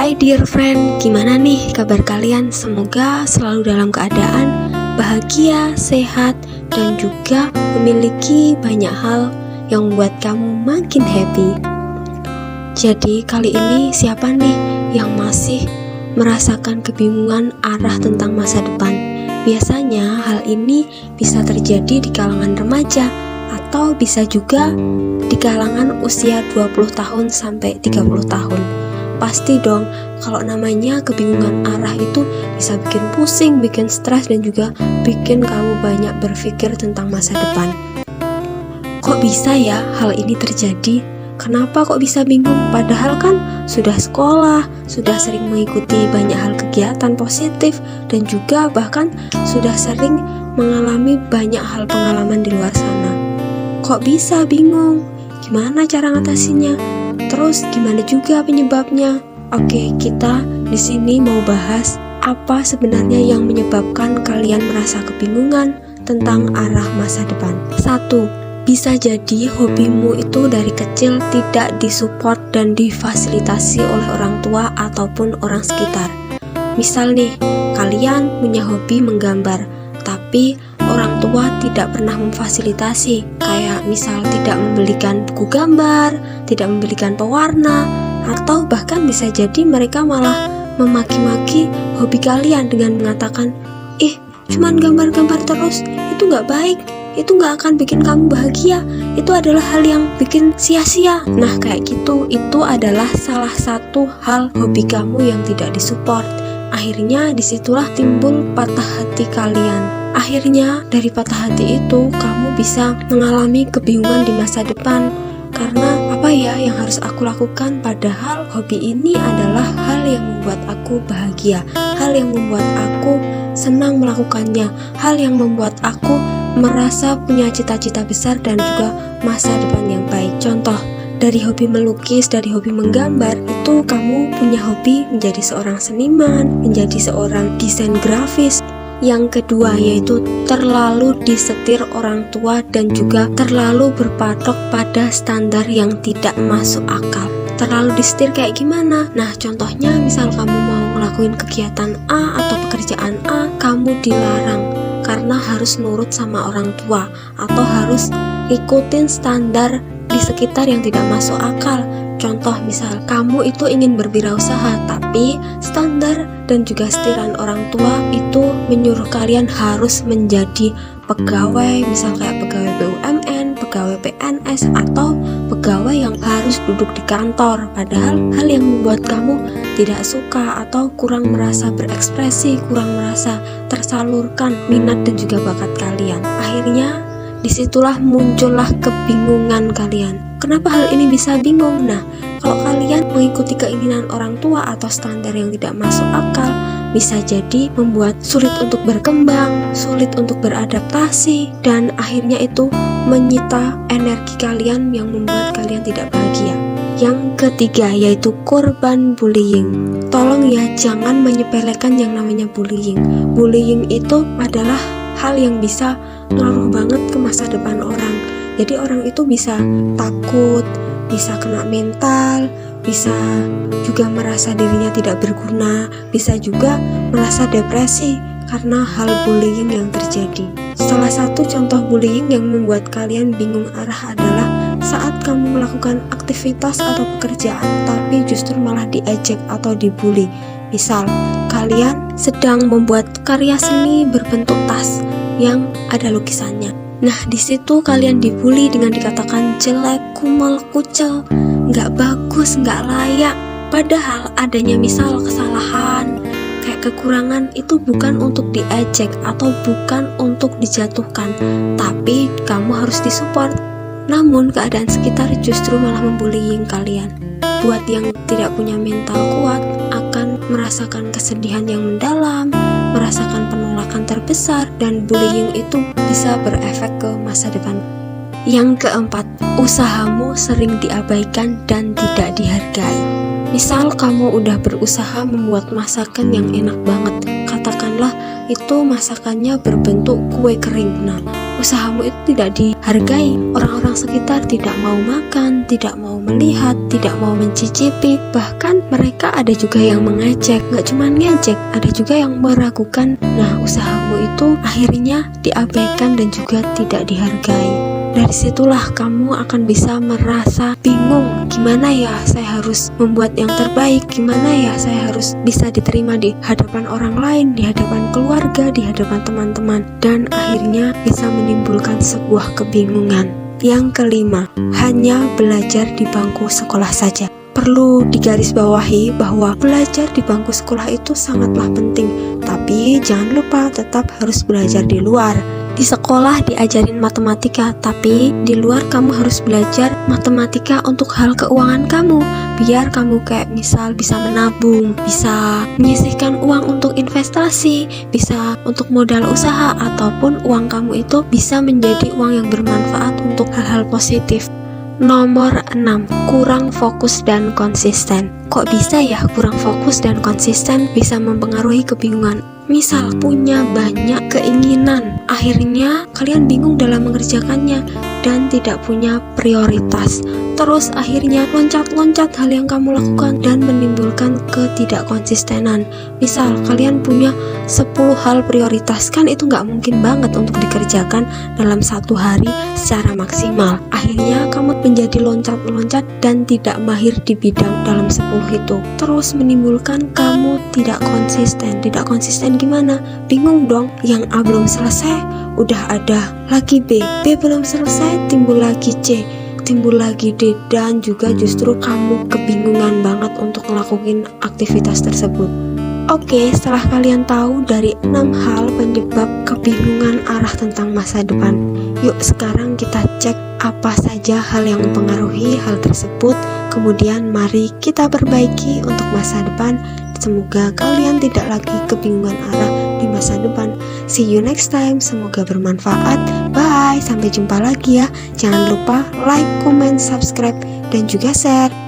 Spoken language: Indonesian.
Hai dear friend, gimana nih kabar kalian? Semoga selalu dalam keadaan bahagia, sehat, dan juga memiliki banyak hal yang membuat kamu makin happy. Jadi kali ini siapa nih yang masih merasakan kebingungan arah tentang masa depan? Biasanya hal ini bisa terjadi di kalangan remaja atau bisa juga di kalangan usia 20 tahun sampai 30 tahun. Pasti dong, kalau namanya kebingungan arah itu bisa bikin pusing, bikin stres, dan juga bikin kamu banyak berpikir tentang masa depan. Kok bisa ya hal ini terjadi? Kenapa kok bisa bingung? Padahal kan sudah sekolah, sudah sering mengikuti banyak hal kegiatan positif, dan juga bahkan sudah sering mengalami banyak hal pengalaman di luar sana. Kok bisa bingung? Gimana cara ngatasinya? Terus gimana juga penyebabnya? Oke, kita di sini mau bahas apa sebenarnya yang menyebabkan kalian merasa kebingungan tentang arah masa depan. 1. Bisa jadi hobimu itu dari kecil tidak disupport dan difasilitasi oleh orang tua ataupun orang sekitar. Misal nih, kalian punya hobi menggambar, tapi orang tua tidak pernah memfasilitasi, kayak misal tidak membelikan buku gambar, tidak membelikan pewarna, atau bahkan bisa jadi mereka malah memaki-maki hobi kalian dengan mengatakan, cuman gambar-gambar terus, itu gak baik, itu gak akan bikin kamu bahagia, itu adalah hal yang bikin sia-sia. Nah kayak gitu, itu adalah salah satu hal hobi kamu yang tidak disupport. Akhirnya disitulah timbul patah hati kalian. Akhirnya dari patah hati itu kamu bisa mengalami kebingungan di masa depan. Karena apa ya yang harus aku lakukan? Padahal hobi ini adalah hal yang membuat aku bahagia, hal yang membuat aku senang melakukannya, hal yang membuat aku merasa punya cita-cita besar dan juga masa depan yang baik. Contoh, dari hobi melukis, dari hobi menggambar, itu kamu punya hobi menjadi seorang seniman, menjadi seorang desain grafis. Yang kedua yaitu terlalu disetir orang tua dan juga terlalu berpatok pada standar yang tidak masuk akal. Terlalu disetir kayak gimana? Nah contohnya misal kamu mau ngelakuin kegiatan A atau pekerjaan A, kamu dilarang karena harus nurut sama orang tua atau harus ikutin standar di sekitar yang tidak masuk akal. Contoh misal kamu itu ingin berwirausaha, tapi standar dan juga setiran orang tua itu menyuruh kalian harus menjadi pegawai, misal kayak pegawai BUMN, pegawai PNS, atau pegawai yang harus duduk di kantor. Padahal hal yang membuat kamu tidak suka atau kurang merasa berekspresi, kurang merasa tersalurkan minat dan juga bakat kalian. Akhirnya disitulah muncullah kebingungan kalian. Kenapa hal ini bisa bingung? Nah, kalau kalian mengikuti keinginan orang tua atau standar yang tidak masuk akal, bisa jadi membuat sulit untuk berkembang, sulit untuk beradaptasi, dan akhirnya itu menyita energi kalian yang membuat kalian tidak bahagia. Yang ketiga yaitu korban bullying. Tolong ya, jangan menyepelekan yang namanya bullying. Bullying itu adalah hal yang bisa ngaruh banget ke masa depan orang. Jadi orang itu bisa takut, bisa kena mental, bisa juga merasa dirinya tidak berguna, bisa juga merasa depresi karena hal bullying yang terjadi. Salah satu contoh bullying yang membuat kalian bingung arah adalah saat kamu melakukan aktivitas atau pekerjaan tapi justru malah diejek atau dibully. Misal, kalian sedang membuat karya seni berbentuk tas yang ada lukisannya. Nah, di situ kalian dibully dengan dikatakan jelek, kumel, kucel, nggak bagus, nggak layak. Padahal adanya misal kesalahan, kayak kekurangan itu bukan untuk diejek atau bukan untuk dijatuhkan, tapi kamu harus disupport. Namun keadaan sekitar justru malah membullying kalian. Buat yang tidak punya mental kuat akan merasakan kesedihan yang mendalam, merasakan penolakan terbesar, dan bullying itu bisa berefek ke masa depan. Yang keempat, usahamu sering diabaikan dan tidak dihargai. Misal kamu udah berusaha membuat masakan yang enak banget, katakanlah itu masakannya berbentuk kue kering. Nah, usahamu itu tidak dihargai. Orang-orang sekitar tidak mau makan, tidak mau melihat, tidak mau mencicipi. Bahkan mereka ada juga yang mengejek. Gak cuma ngejek, ada juga yang meragukan. Nah, usahamu itu akhirnya diabaikan dan juga tidak dihargai. Dari situlah kamu akan bisa merasa bingung, gimana ya saya harus membuat yang terbaik, gimana ya saya harus bisa diterima di hadapan orang lain, di hadapan keluarga, di hadapan teman-teman, dan akhirnya bisa menimbulkan sebuah kebingungan. Yang kelima, hanya belajar di bangku sekolah saja. Perlu digarisbawahi bahwa belajar di bangku sekolah itu sangatlah penting, tapi jangan lupa tetap harus belajar di luar. Di sekolah diajarin matematika, tapi di luar kamu harus belajar matematika untuk hal keuangan kamu, biar kamu kayak misal bisa menabung, bisa menyisihkan uang untuk investasi, bisa untuk modal usaha, ataupun uang kamu itu bisa menjadi uang yang bermanfaat untuk hal-hal positif. Nomor 6, kurang fokus dan konsisten. Kok bisa ya kurang fokus dan konsisten bisa mempengaruhi kebingungan? Misal punya banyak keinginan, akhirnya kalian bingung dalam mengerjakannya dan tidak punya prioritas. Terus akhirnya loncat-loncat hal yang kamu lakukan dan menimbulkan ketidakkonsistenan. Misal kalian punya 10 hal prioritas, kan itu nggak mungkin banget untuk dikerjakan dalam satu hari secara maksimal. Akhirnya kamu menjadi loncat-loncat dan tidak mahir di bidang dalam 10 itu. Terus menimbulkan kamu tidak konsisten. Tidak konsisten gimana? Bingung dong, yang A belum selesai, udah ada lagi B belum selesai, timbul lagi C, timbul lagi D, dan juga justru kamu kebingungan banget untuk ngelakuin aktivitas tersebut. Oke, setelah kalian tahu dari 6 hal penyebab kebingungan arah tentang masa depan, yuk sekarang kita cek apa saja hal yang mempengaruhi hal tersebut, kemudian mari kita perbaiki untuk masa depan. Semoga kalian tidak lagi kebingungan arah di masa depan. See you next time, semoga bermanfaat. Bye, sampai jumpa lagi ya. Jangan lupa like, comment, subscribe, dan juga share.